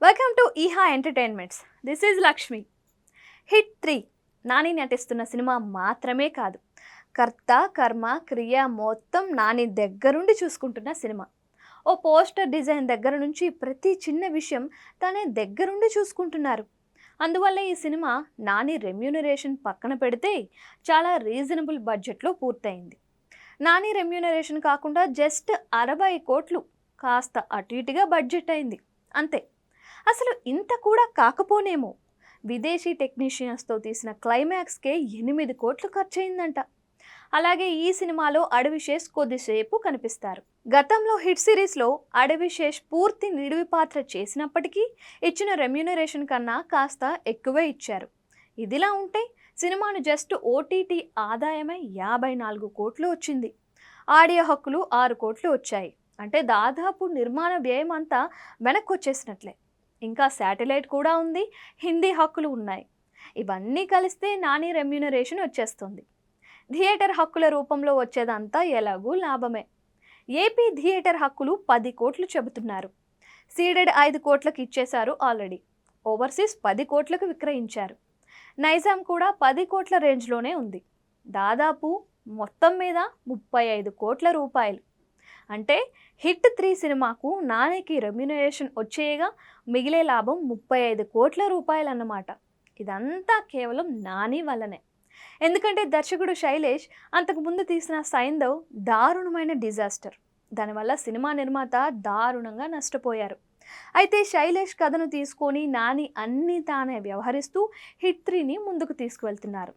Welcome to ఈహా entertainments. This is Lakshmi. Hit 3 Nani నటిస్తున్న సినిమా మాత్రమే కాదు, కర్త కర్మ క్రియ మొత్తం నాని దగ్గరుండి చూసుకుంటున్న సినిమా. ఓ పోస్టర్ డిజైన్ దగ్గర నుంచి ప్రతి చిన్న విషయం తనే దగ్గరుండి చూసుకుంటున్నారు. అందువల్ల ఈ సినిమా నాని రెమ్యూనరేషన్ పక్కన పెడితే చాలా రీజనబుల్ బడ్జెట్లో పూర్తయింది. నాని రెమ్యూనరేషన్ కాకుండా జస్ట్ 60 కోట్లు కాస్త అటు ఇటుగా బడ్జెట్ అయింది అంతే. అసలు ఇంత కూడా కాకపోనేమో, విదేశీ టెక్నీషియన్స్తో తీసిన క్లైమాక్స్కే 8 కోట్లు ఖర్చయిందంట. అలాగే ఈ సినిమాలో అడవిశేష్ కొద్దిసేపు కనిపిస్తారు. గతంలో హిట్ సిరీస్లో అడవిశేష్ పూర్తి నిడివి పాత్ర చేసినప్పటికీ ఇచ్చిన రెమ్యూనరేషన్ కన్నా కాస్త ఎక్కువే ఇచ్చారు. ఇదిలా ఉంటే సినిమాను జస్ట్ ఓటీటీ ఆదాయమే 54 కోట్లు వచ్చింది. ఆడియో హక్కులు 6 కోట్లు వచ్చాయి. అంటే దాదాపు నిర్మాణ వ్యయం అంతా వెనక్కి వచ్చేసినట్లే. ఇంకా శాటిలైట్ కూడా ఉంది, హిందీ హక్కులు ఉన్నాయి. ఇవన్నీ కలిస్తే నాని రెమ్యూనరేషన్ వచ్చేస్తుంది. థియేటర్ హక్కుల రూపంలో వచ్చేదంతా ఎలాగూ లాభమే. ఏపీ థియేటర్ హక్కులు 10 కోట్లు చెబుతున్నారు. సీడెడ్ 5 కోట్లకు ఇచ్చేశారు ఆల్రెడీ. ఓవర్సీస్ 10 కోట్లకు విక్రయించారు. నైజాం కూడా 10 కోట్ల రేంజ్లోనే ఉంది. దాదాపు మొత్తం మీద 35 కోట్ల రూపాయలు. అంటే హిట్ 3 సినిమాకు నానికి రెమ్యూనరేషన్ వచ్చేయగా మిగిలే లాభం 35 కోట్ల రూపాయలు అన్నమాట. ఇదంతా కేవలం నాని వల్లనే. ఎందుకంటే దర్శకుడు శైలేష్ అంతకుముందు తీసిన సైంధవ్ దారుణమైన డిజాస్టర్. దానివల్ల సినిమా నిర్మాత దారుణంగా నష్టపోయారు. అయితే శైలేష్ కథను తీసుకొని నాని అన్నీ తానే వ్యవహరిస్తూ హిట్ 3ని ముందుకు తీసుకువెళ్తున్నారు.